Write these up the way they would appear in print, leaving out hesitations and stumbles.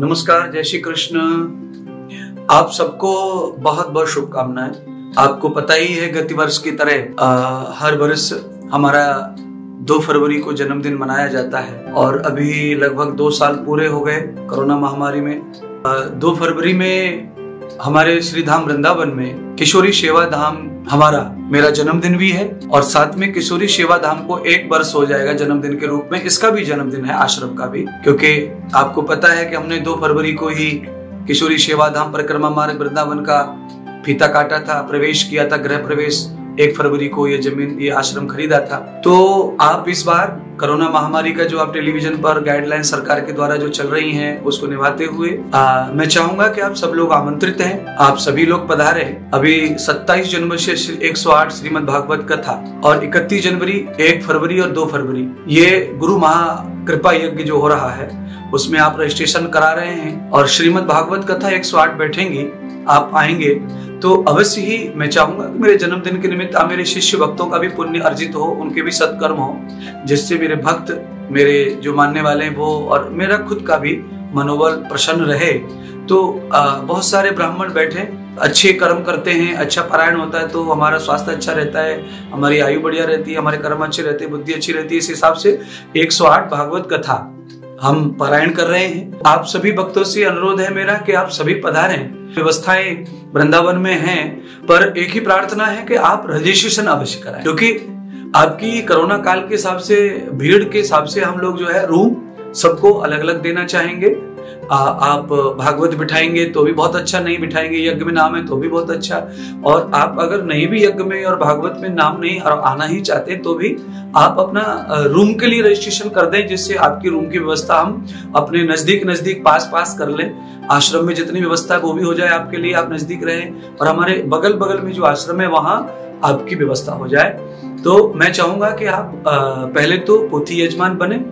नमस्कार, जय श्री कृष्ण। आप सबको बहुत बहुत शुभकामनाएं। आपको पता ही है गति वर्ष की तरह हर वर्ष हमारा 2 फरवरी को जन्मदिन मनाया जाता है और अभी लगभग 2 साल पूरे हो गए कोरोना महामारी में। 2 फरवरी में हमारे श्री धाम वृंदावन में किशोरी सेवा धाम मेरा जन्मदिन भी है और साथ में किशोरी सेवा धाम को 1 वर्ष हो जाएगा जन्मदिन के रूप में। इसका भी जन्मदिन है आश्रम का भी, क्योंकि आपको पता है कि हमने 2 फरवरी को ही किशोरी सेवा धाम परिक्रमा मार्ग वृंदावन का फीता काटा था, प्रवेश किया था, गृह प्रवेश। 1 फरवरी को ये आश्रम खरीदा था। तो आप इस बार कोरोना महामारी का जो आप टेलीविजन पर गाइडलाइन सरकार के द्वारा जो चल रही हैं उसको निभाते हुए मैं चाहूंगा कि आप सब लोग आमंत्रित हैं, आप सभी लोग पधारे। अभी 27 जनवरी से 108 श्रीमद् भागवत कथा और 31 जनवरी, 1 फरवरी और 2 फरवरी ये गुरु महाकृपा यज्ञ जो हो रहा है उसमें आप रजिस्ट्रेशन करा रहे हैं और श्रीमद् भागवत कथा 108 बैठेंगी, आप आएंगे तो अवश्य ही मैं चाहूंगा कि मेरे जन्मदिन के निमित्त मेरे शिष्य भक्तों का भी पुण्य अर्जित हो, उनके भी सत्कर्म हो, जिससे मेरे भक्त, मेरे जो मानने वाले हैं वो और मेरा खुद का भी मनोबल प्रसन्न रहे। तो बहुत सारे ब्राह्मण बैठे अच्छे कर्म करते हैं, अच्छा पारायण होता है तो हमारा स्वास्थ्य अच्छा रहता है, हमारी आयु बढ़िया रहती है, हमारे कर्म अच्छे रहते हैं, बुद्धि अच्छी रहती है। इस हिसाब से 108 भागवत कथा हम पारायण कर रहे हैं। आप सभी भक्तों से अनुरोध है मेरा कि आप सभी पधारें। व्यवस्थाएं वृंदावन में हैं, पर एक ही प्रार्थना है कि आप रजिस्ट्रेशन अवश्य कराएं, क्योंकि आपकी कोरोना काल के हिसाब से, भीड़ के हिसाब से हम लोग जो है रूम सबको अलग अलग देना चाहेंगे। आप भागवत बिठाएंगे तो भी बहुत अच्छा, नहीं बिठाएंगे यज्ञ में नाम है तो भी बहुत अच्छा, और आप अगर नहीं भी यज्ञ में और भागवत में नाम नहीं और आना ही चाहते तो भी आप अपना रूम के लिए रजिस्ट्रेशन कर दें, जिससे आपकी रूम की व्यवस्था हम अपने नजदीक पास कर लें। आश्रम में जितनी व्यवस्था है वो भी हो जाए आपके लिए, आप नजदीक रहें और हमारे बगल में जो आश्रम है वहां आपकी व्यवस्था हो जाए। तो मैं चाहूंगा कि आप पहले तो पोथी यजमान बने,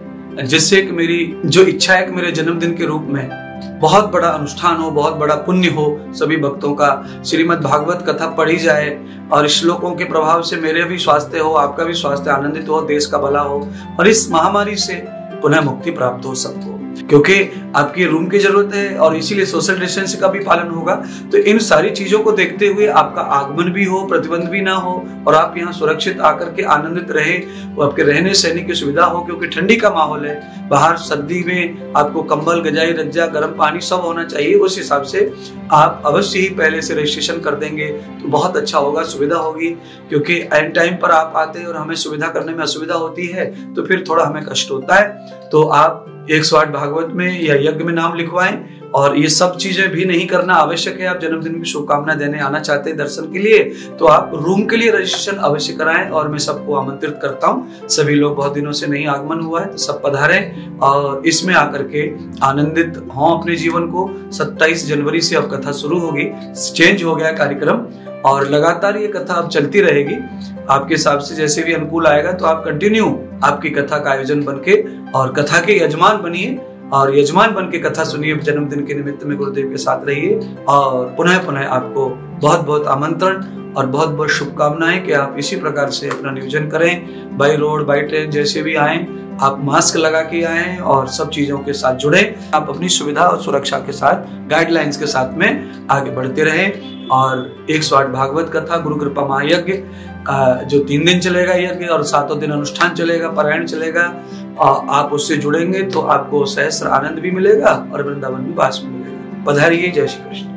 जिससे कि मेरी जो इच्छा है कि मेरे जन्मदिन के रूप में बहुत बड़ा अनुष्ठान हो, बहुत बड़ा पुण्य हो, सभी भक्तों का श्रीमद् भागवत कथा पढ़ी जाए और श्लोकों के प्रभाव से मेरे भी स्वास्थ्य हो, आपका भी स्वास्थ्य आनंदित हो, देश का भला हो और इस महामारी से पुनः मुक्ति प्राप्त हो सबको, क्योंकि आपकी रूम की जरूरत है और इसीलिए सोशल डिस्टेंस का भी पालन होगा। तो इन सारी चीजों को देखते हुए आपका आगमन भी हो, प्रतिबंध भी ना हो और आप यहाँ सुरक्षित आकर के आनंदित रहे, वो आपके रहने सहने की सुविधा हो, क्योंकि ठंडी का माहौल है बाहर। सर्दी में आपको कंबल, गजाई, रज्जा, गर्म पानी सब होना चाहिए। उस हिसाब से आप अवश्य ही पहले से रजिस्ट्रेशन कर देंगे तो बहुत अच्छा होगा, सुविधा होगी, क्योंकि एंड टाइम पर आप आते हैं और हमें सुविधा करने में असुविधा होती है तो फिर थोड़ा हमें कष्ट होता है। तो आप 108 भागवत में या यज्ञ में नाम लिखवाएं और ये सब चीजें भी नहीं करना आवश्यक है। आप जन्मदिन की शुभकामना देने आना चाहते हैं दर्शन के लिए तो आप रूम के लिए रजिस्ट्रेशन अवश्य कराएं और मैं सबको आमंत्रित करता हूं। सभी लोग, बहुत दिनों से नहीं आगमन हुआ है तो सब पधारें और इसमें आकर के आनंदित हों अपने जीवन को। 27 जनवरी से अब कथा शुरू होगी, चेंज हो गया कार्यक्रम और लगातार ये कथा अब चलती रहेगी। आपके हिसाब से जैसे भी अनुकूल आएगा तो आप कंटिन्यू आपकी कथा का आयोजन बनके और कथा के यजमान बनिए और यजमान बन के कथा सुनिए। जन्मदिन के निमित्त में गुरुदेव के साथ रहिए और पुनः आपको बहुत बहुत आमंत्रण और बहुत बहुत शुभकामनाएं कि आप इसी प्रकार से अपना नियोजन करें। बाई रोड, बाई ट्रेन, जैसे भी आए आप मास्क लगा के आए और सब चीजों के साथ जुड़े। आप अपनी सुविधा और सुरक्षा के साथ, गाइडलाइंस के साथ में आगे बढ़ते रहें। और 108 भागवत कथा गुरु कृपा महायज्ञ जो 3 दिन चलेगा यज्ञ और 7 दिन अनुष्ठान चलेगा, पारायण चलेगा, आप उससे जुड़ेंगे तो आपको सहस्र आनंद भी मिलेगा और वृंदावन भी वास मिलेगा। पधारिए। जय श्री कृष्ण।